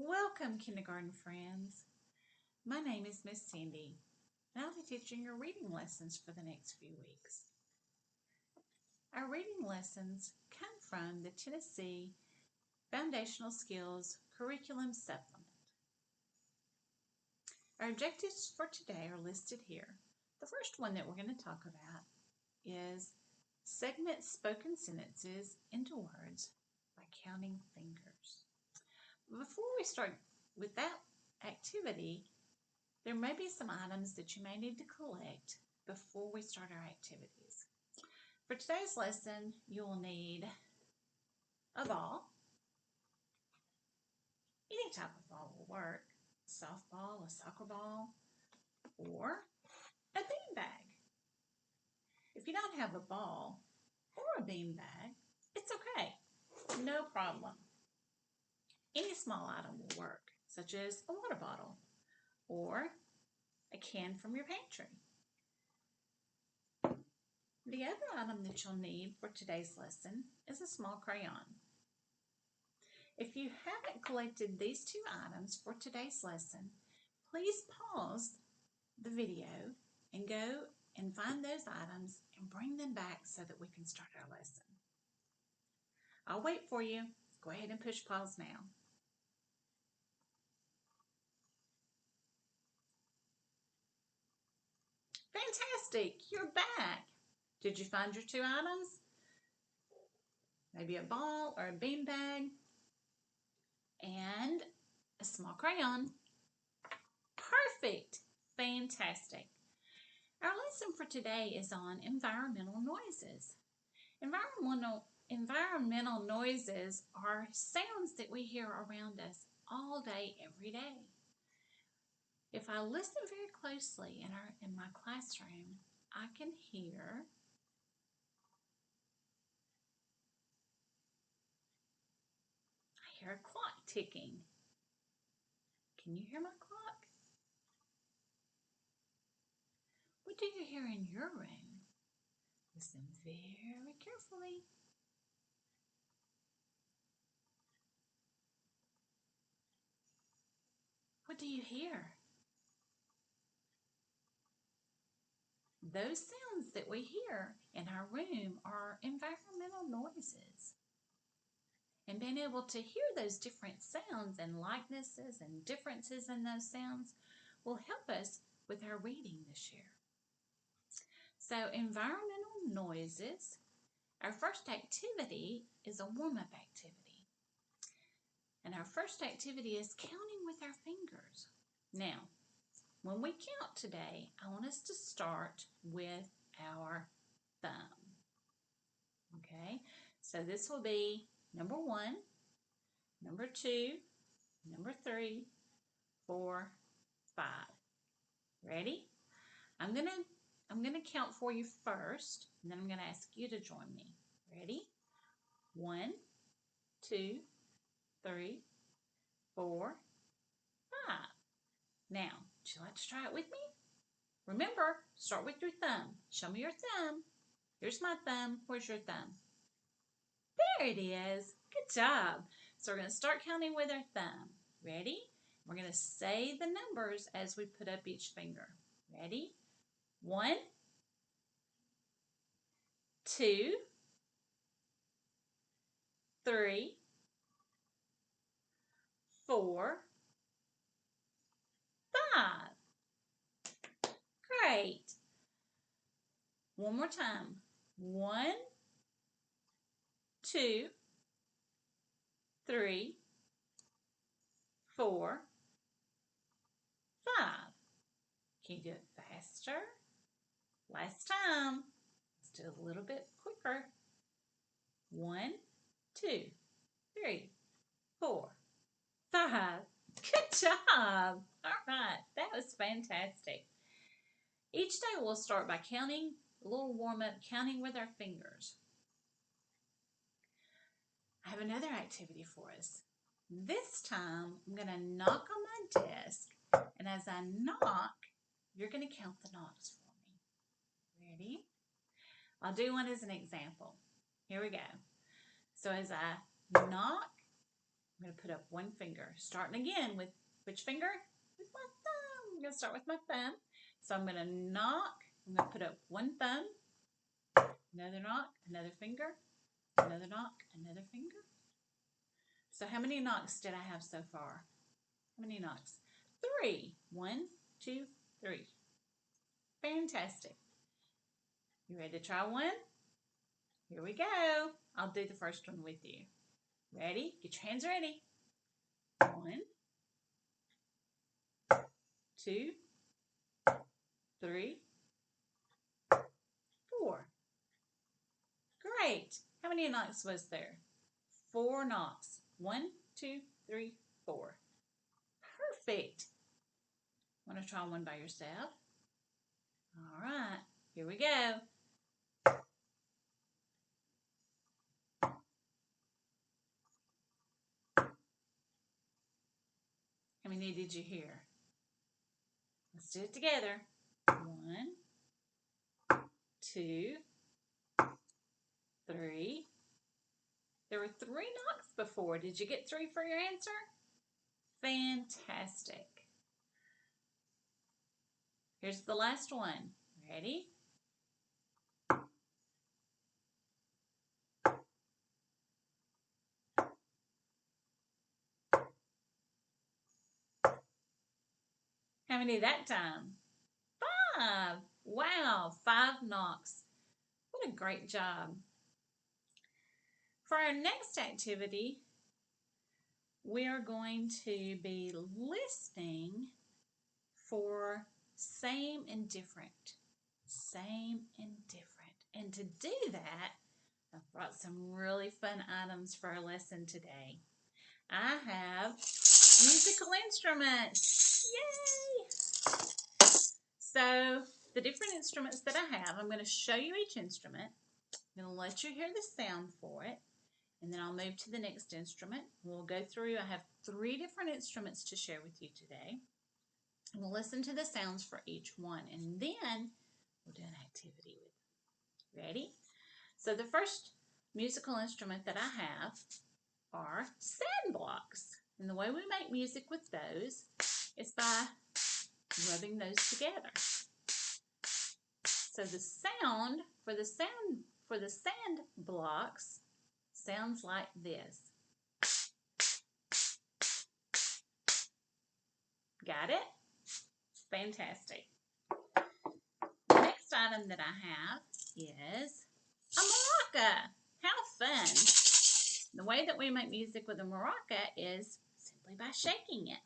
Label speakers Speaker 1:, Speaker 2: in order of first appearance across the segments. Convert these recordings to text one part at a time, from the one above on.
Speaker 1: Welcome, kindergarten friends. My name is Miss Cindy, and I'll be teaching your reading lessons for the next few weeks. Our reading lessons come from the Tennessee Foundational Skills Curriculum Supplement. Our objectives for today are listed here. The first one that we're going to talk about is segment spoken sentences into words by counting fingers. Before we start with that activity, there may be some items that you may need to collect before we start our activities. For today's lesson, you will need a ball. Any type of ball will work. A softball, a soccer ball, or a beanbag. If you don't have a ball or a beanbag, it's okay. No problem. Any small item will work, such as a water bottle or a can from your pantry. The other item that you'll need for today's lesson is a small crayon. If you haven't collected these two items for today's lesson, please pause the video and go and find those items and bring them back so that we can start our lesson. I'll wait for you. Go ahead and push pause now. Fantastic, you're back. Did you find your two items? Maybe a ball or a beanbag and a small crayon. Perfect, fantastic. Our lesson for today is on environmental noises. Environmental noises are sounds that we hear around us all day, every day. If I listen very closely in my classroom, I can hear a clock ticking. Can you hear my clock? What do you hear in your room? Listen very carefully. What do you hear? Those sounds that we hear in our room are environmental noises. And being able to hear those different sounds and likenesses and differences in those sounds will help us with our reading this year. So environmental noises, our first activity is a warm-up activity. And our first activity is counting with our fingers. Now, when we count today, I want us to start with our thumb. Okay, so this will be number 1, number 2, number 3, 4, 5. Ready? I'm gonna count for you first, and then I'm gonna ask you to join me. Ready? 1, 2, 3, 4, 5. Now, would you like to try it with me? Remember, start with your thumb. Show me your thumb. Here's my thumb. Where's your thumb? There it is. Good job. So we're going to start counting with our thumb. Ready? We're going to say the numbers as we put up each finger. Ready? 1, 2, 3, 4, 5. Great. One more time. 1, 2, 3, 4, 5. Can you do it faster? Last time. Let's do it a little bit quicker. 1, 2, 3, 4, 5. Good job. All right, that was fantastic. Each day we'll start by counting, a little warm-up, counting with our fingers. I have another activity for us. This time I'm going to knock on my desk, and as I knock, you're going to count the knocks for me. Ready? I'll do one as an example. Here we go. So as I knock, I'm going to put up one finger, starting again with which finger? With my thumb. I'm going to start with my thumb. So I'm going to knock. I'm going to put up one thumb, another knock, another finger, another knock, another finger. So how many knocks did I have so far? How many knocks? 3. 1, 2, 3. Fantastic. You ready to try one? Here we go. I'll do the first one with you. Ready? Get your hands ready. 1, 2, 3, 4. Great. How many knocks was there? 4 knocks. 1, 2, 3, 4. Perfect. Want to try one by yourself? All right. Here we go. How many did you hear? Let's do it together. 1, 2, 3. There were 3 knocks before. Did you get 3 for your answer? Fantastic. Here's the last one. Ready? How many that time? 5. Wow, 5 knocks. What a great job. For our next activity, we are going to be listening for same and different. Same and different. And to do that, I've brought some really fun items for our lesson today. I have musical instruments. Yay! So the different instruments that I have, I'm going to show you each instrument. I'm going to let you hear the sound for it. And then I'll move to the next instrument. We'll go through. I have 3 different instruments to share with you today. And we'll listen to the sounds for each one. And then we'll do an activity with it. Ready? So the first musical instrument that I have are sand blocks. And the way we make music with those is by rubbing those together. So the sound for the sand blocks sounds like this. Got it? Fantastic. The next item that I have is a maraca. How fun. The way that we make music with a maraca is simply by shaking it.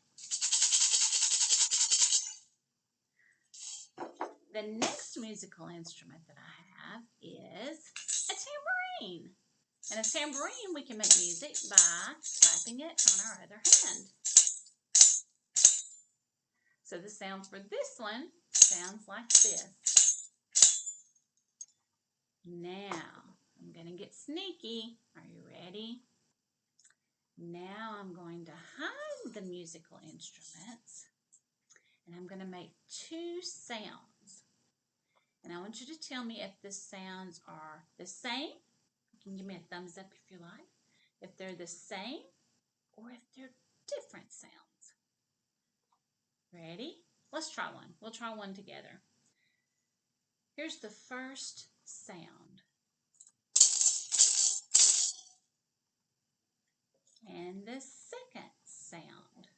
Speaker 1: The next musical instrument that I have is a tambourine. And a tambourine we can make music by clapping it on our other hand. So the sound for this one sounds like this. Now, I'm going to get sneaky. Are you ready? Now I'm going to hide the musical instruments and I'm going to make 2 sounds. And I want you to tell me if the sounds are the same. You can give me a thumbs up if you like. If they're the same or if they're different sounds. Ready? Let's try one. We'll try one together. Here's the first sound. And the second sound.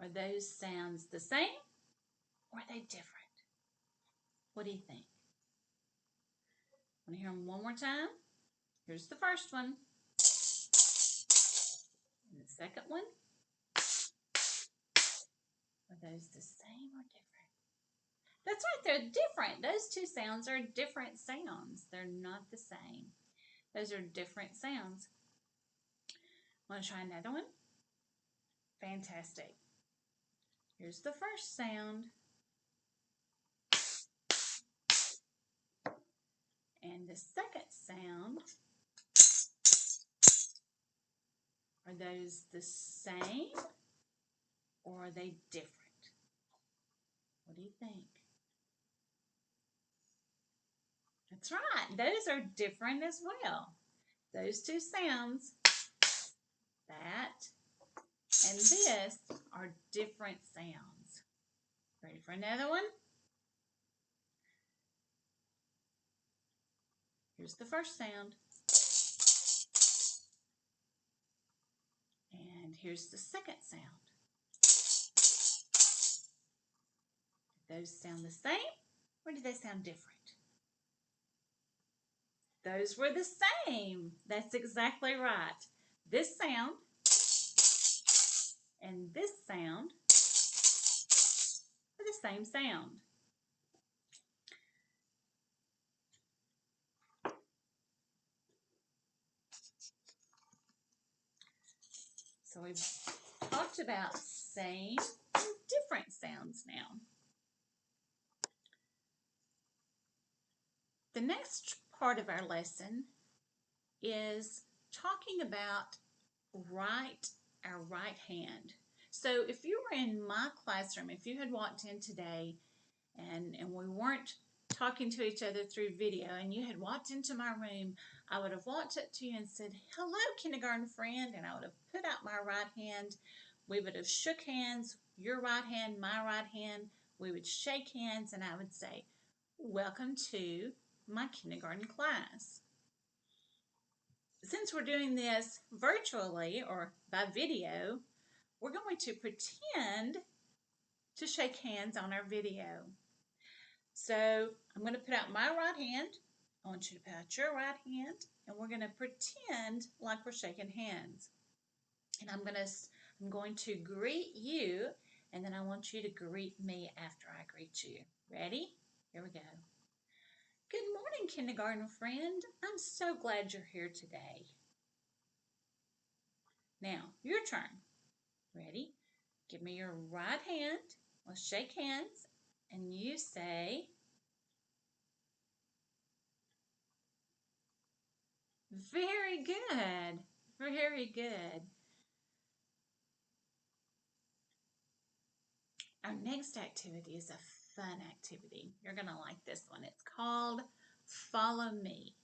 Speaker 1: Are those sounds the same or are they different? What do you think? Want to hear them one more time? Here's the first one. And the second one. Are those the same or different? That's right, they're different. Those 2 sounds are different sounds. They're not the same. Those are different sounds. Want to try another one? Fantastic. Here's the first sound. And the second sound. Are those the same or are they different? What do you think? That's right. Those are different as well. Those two sounds, that and this, are different sounds. Ready for another one? Here's the first sound. And here's the second sound. Do those sound the same, or do they sound different? Those were the same. That's exactly right. This sound and this sound are the same sound. So we've talked about same and different sounds now. The next part of our lesson is talking about our right hand. So if you were in my classroom, if you had walked in today and we weren't talking to each other through video and you had walked into my room, I would have walked up to you and said, "Hello, kindergarten friend," and I would have put out my right hand. We would have shook hands, your right hand, my right hand. We would shake hands and I would say, "Welcome to my kindergarten class." Since we're doing this virtually or by video, we're going to pretend to shake hands on our video. So I'm going to put out my right hand. I want you to put out your right hand, and we're going to pretend like we're shaking hands. And I'm going to greet you, and then I want you to greet me after I greet you. Ready? Here we go. Good morning, kindergarten friend. I'm so glad you're here today. Now, your turn. Ready? Give me your right hand. Let's shake hands. And you say, very good. Very good. Our next activity is a fun activity. You're going to like this one. It's called Follow Me.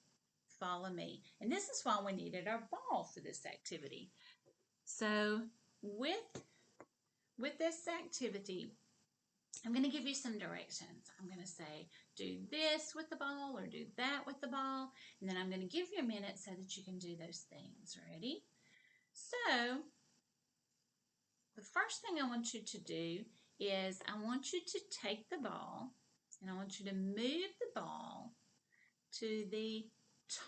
Speaker 1: Follow Me. And this is why we needed our ball for this activity. So with this activity, I'm going to give you some directions. I'm going to say, do this with the ball or do that with the ball. And then I'm going to give you a minute so that you can do those things. Ready? So the first thing I want you to do is I want you to take the ball and I want you to move the ball to the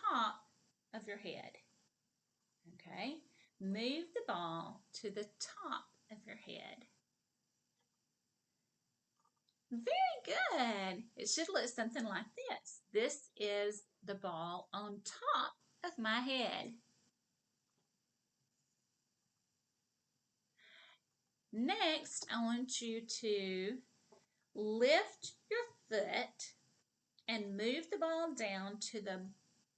Speaker 1: top of your head. Okay? Move the ball to the top of your head. Very good. It should look something like this. This is the ball on top of my head. Next, I want you to lift your foot and move the ball down to the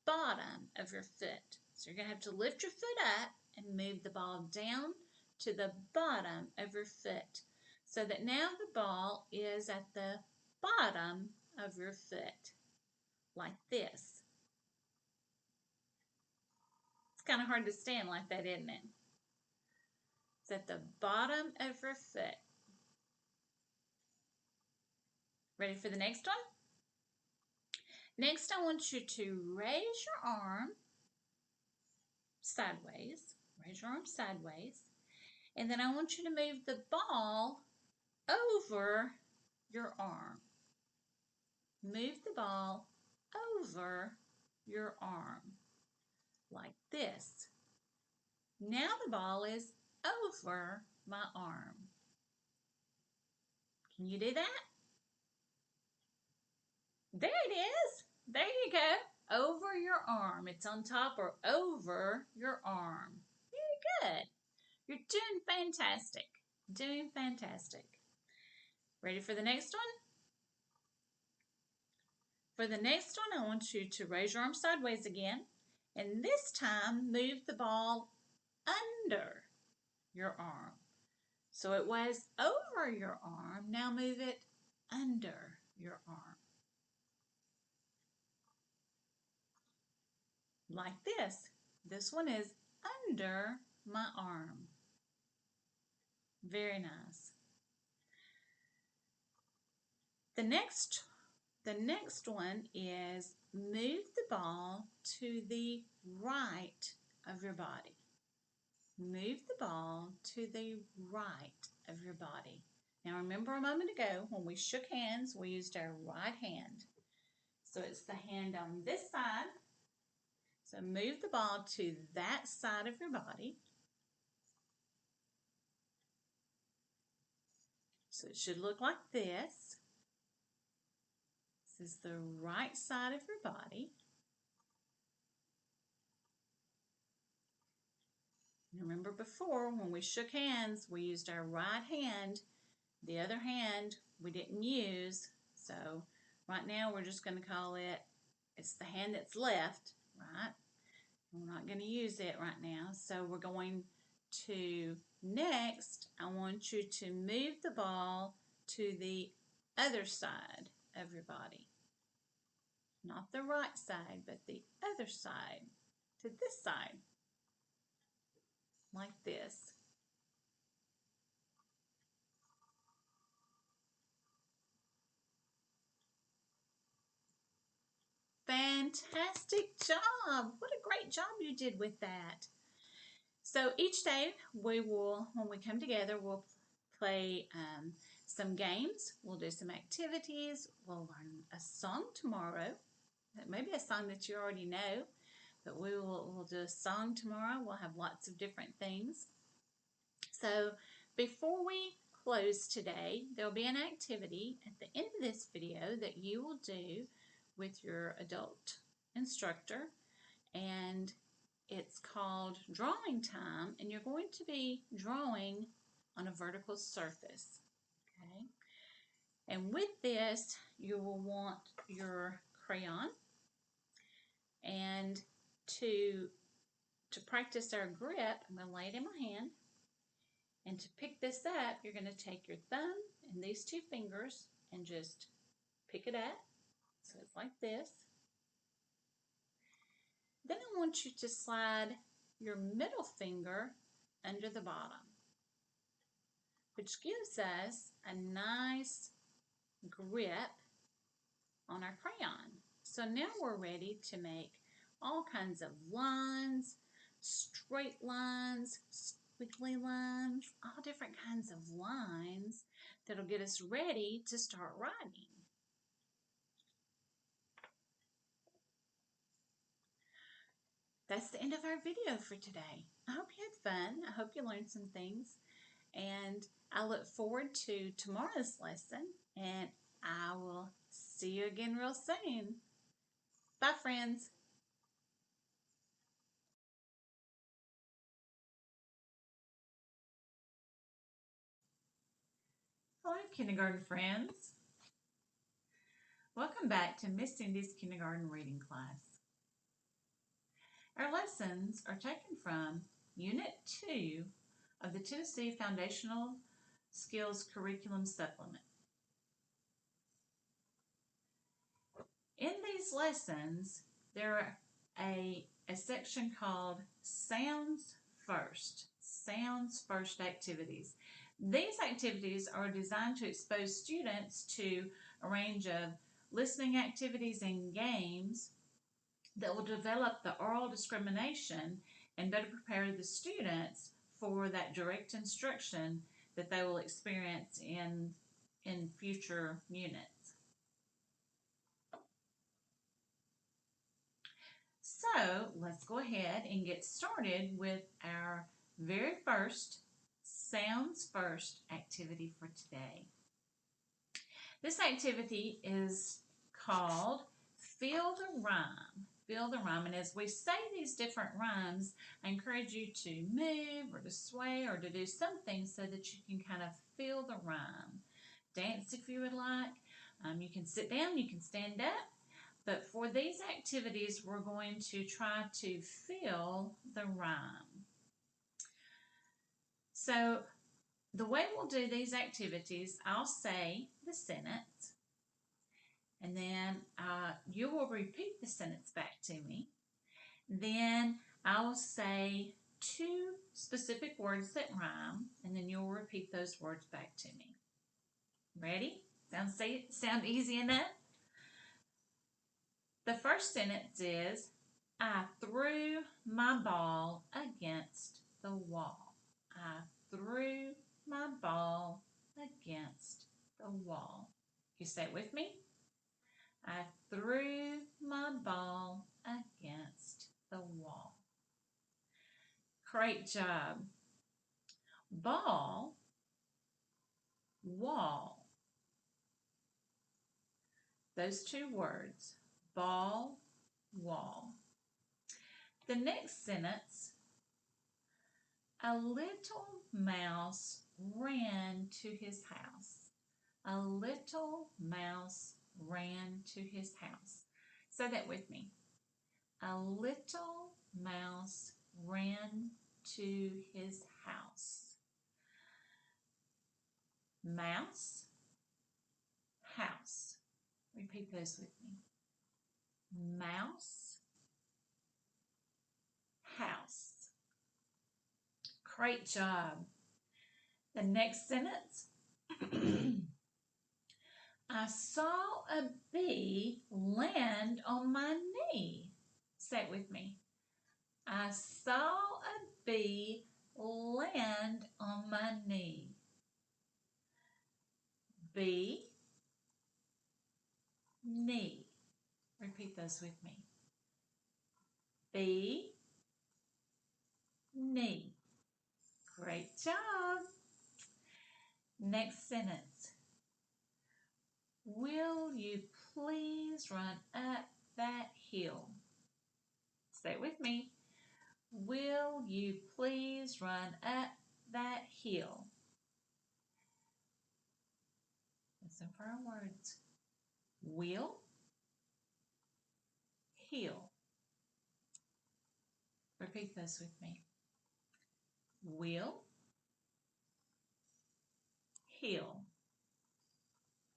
Speaker 1: bottom of your foot. So you're going to have to lift your foot up and move the ball down to the bottom of your foot so that now the ball is at the bottom of your foot, like this. It's kind of hard to stand like that, isn't it? It's at the bottom of your foot. Ready for the next one? Next, I want you to raise your arm sideways. Raise your arm sideways. And then I want you to move the ball over your arm. Move the ball over your arm like this. Now the ball is over my arm. Can you do that? There it is. There you go. Over your arm. It's on top or over your arm. Very good. You're doing fantastic. Doing fantastic. Ready for the next one? For the next one, I want you to raise your arm sideways again. And this time, move the ball under your arm. So it was over your arm. Now move it under your arm. like this. This one is under my arm. Very nice. The next one is move the ball to the right of your body. Move the ball to the right of your body. Now remember a moment ago when we shook hands, we used our right hand. So it's the hand on this side. So move the ball to that side of your body. So it should look like this. This is the right side of your body. Remember before when we shook hands, we used our right hand. The other hand we didn't use. So right now we're just going to call it, it's the hand that's left, right? We're not going to use it right now. So we're going to, next, I want you to move the ball to the other side of your body. Not the right side, but the other side, to this side, like this. Fantastic job! What a great job you did with that. So each day we will, when we come together, we'll play some games. We'll do some activities. We'll learn a song tomorrow. It may be a song that you already know, but we'll do a song tomorrow. We'll have lots of different things. So before we close today, there'll be an activity at the end of this video that you will do with your adult instructor, and it's called drawing time, and you're going to be drawing on a vertical surface. Okay, and with this you will want your crayon, and to practice our grip, I'm going to lay it in my hand, and to pick this up you're going to take your thumb and these two fingers and just pick it up, so it's like this. Then I want you to slide your middle finger under the bottom, which gives us a nice grip on our crayon. So now we're ready to make all kinds of lines, straight lines, squiggly lines, all different kinds of lines that'll get us ready to start writing. That's the end of our video for today. I hope you had fun. I hope you learned some things. And I look forward to tomorrow's lesson. And I will see you again real soon. Bye, friends. Hello, kindergarten friends. Welcome back to Miss Cindy's kindergarten reading class. Our lessons are taken from Unit 2 of the Tennessee Foundational Skills Curriculum Supplement. In these lessons, there are a section called Sounds First activities. These activities are designed to expose students to a range of listening activities and games that will develop the oral discrimination and better prepare the students for that direct instruction that they will experience in future units. So let's go ahead and get started with our very first Sounds First activity for today. This activity is called Feel the Rhyme. Feel the rhyme. And as we say these different rhymes, I encourage you to move or to sway or to do something so that you can kind of feel the rhyme. Dance if you would like. You can sit down, you can stand up. But for these activities, we're going to try to feel the rhyme. So the way we'll do these activities, I'll say the sentence, and then you will repeat the sentence back to me. Then I'll say two specific words that rhyme, and then you'll repeat those words back to me. Ready? Sound easy enough? The first sentence is, I threw my ball against the wall. I threw my ball against the wall. You say it with me? I threw my ball against the wall. Great job. Ball, wall. Those two words, ball, wall. The next sentence, a little mouse ran to his house. A little mouse ran to his house. Say that with me. A little mouse ran to his house. Mouse, house. Repeat those with me. Mouse, house. Great job. The next sentence. I saw a bee land on my knee. Say it with me. I saw a bee land on my knee. Bee, knee. Repeat those with me. Bee, knee. Great job. Next sentence. Will you please run up that hill? Say it with me. Will you please run up that hill? Listen for our words. Will, hill. Repeat those with me. Will, hill.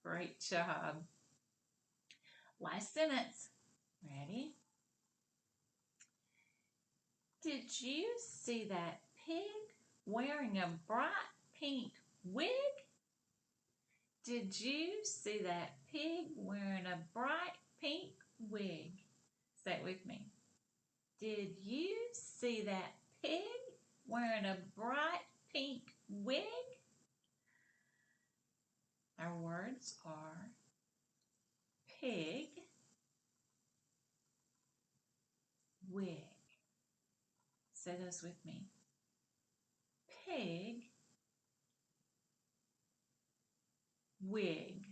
Speaker 1: Great job. Last sentence. Ready? Did you see that pig wearing a bright pink wig? Did you see that pig wearing a bright pink wig? Say it with me. Did you see that pig wearing a bright pink wig? Our words are pig, wig. Say those with me. Pig, wig.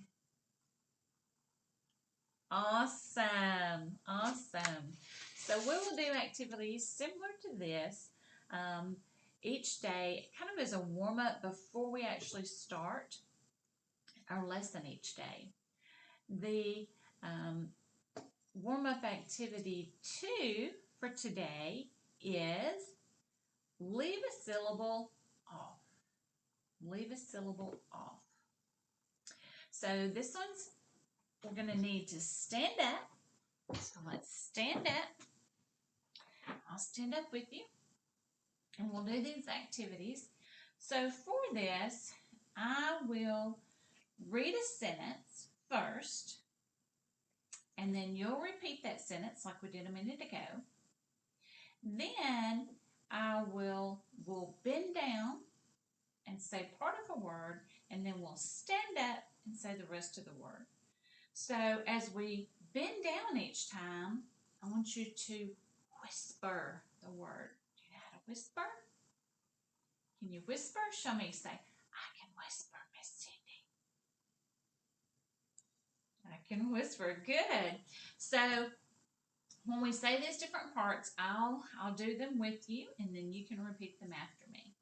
Speaker 1: Awesome, awesome. So we will do activities similar to this each day, kind of as a warm-up before we actually start our lesson each day. The warm-up activity 2 for today is leave a syllable off. Leave a syllable off. So this one's, we're going to need to stand up. So let's stand up. I'll stand up with you and we'll do these activities. So for this, I will read a sentence first, and then you'll repeat that sentence like we did a minute ago. Then I will bend down and say part of a word, and then we'll stand up and say the rest of the word. So as we bend down each time, I want you to whisper the word. Do you know how to whisper? Can you whisper? Show me. Say, I can whisper, Miss Cindy. I can whisper. Good. So when we say these different parts, I'll do them with you, and then you can repeat them after me.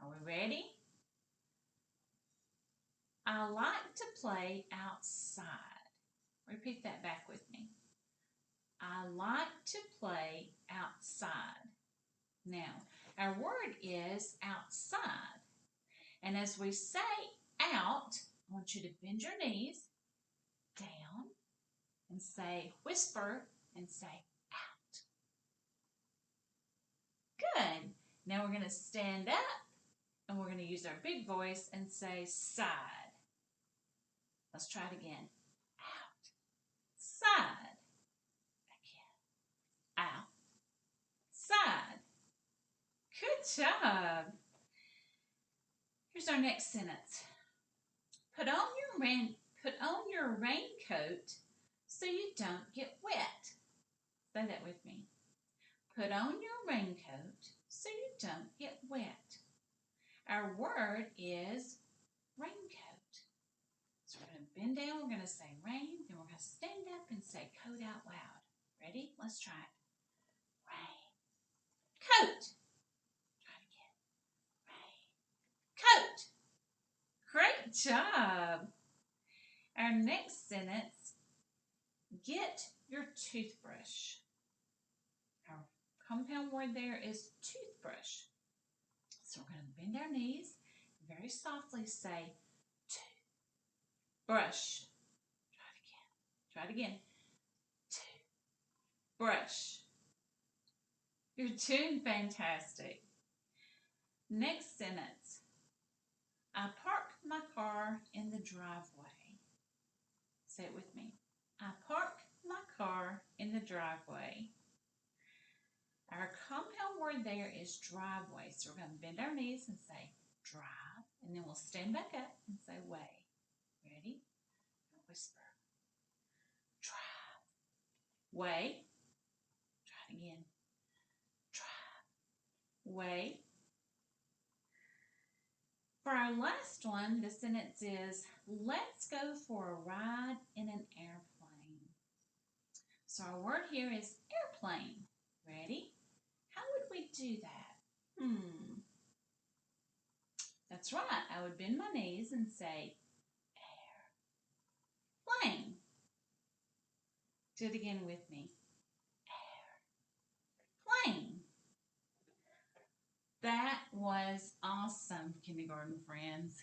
Speaker 1: Are we ready? I like to play outside. Repeat that back with me. I like to play outside. Now, our word is outside. And as we say out, I want you to bend your knees down and say whisper and say out. Now we're going to stand up and we're going to use our big voice and say side. Let's try it again. Out. Side. Again. Out. Side. Good job. Here's our next sentence. Put on your raincoat so you don't get wet. Say that with me. Put on your raincoat so you don't get wet. Our word is raincoat. So we're going to bend down, we're going to say rain, then we're going to stand up and say coat out loud. Ready? Let's try it. Rain. Coat. Try it again. Rain. Coat. Great job. Our next sentence, get your toothbrush. Our compound word there is toothbrush. So we're going to bend our knees, very softly say toothbrush. Try it again. Toothbrush. You're doing fantastic. Next sentence. I park my car in the driveway. Say it with me. I park my car in the driveway. Our compound word there is driveway. So we're going to bend our knees and say drive. And then we'll stand back up and say way. Ready? Whisper. Drive. Way. Try it again. Drive. Way. For our last one, the sentence is, let's go for a ride in an airplane. So our word here is airplane. Ready? How would we do that? That's right. I would bend my knees and say, airplane. Do it again with me. Airplane. That was awesome, kindergarten friends.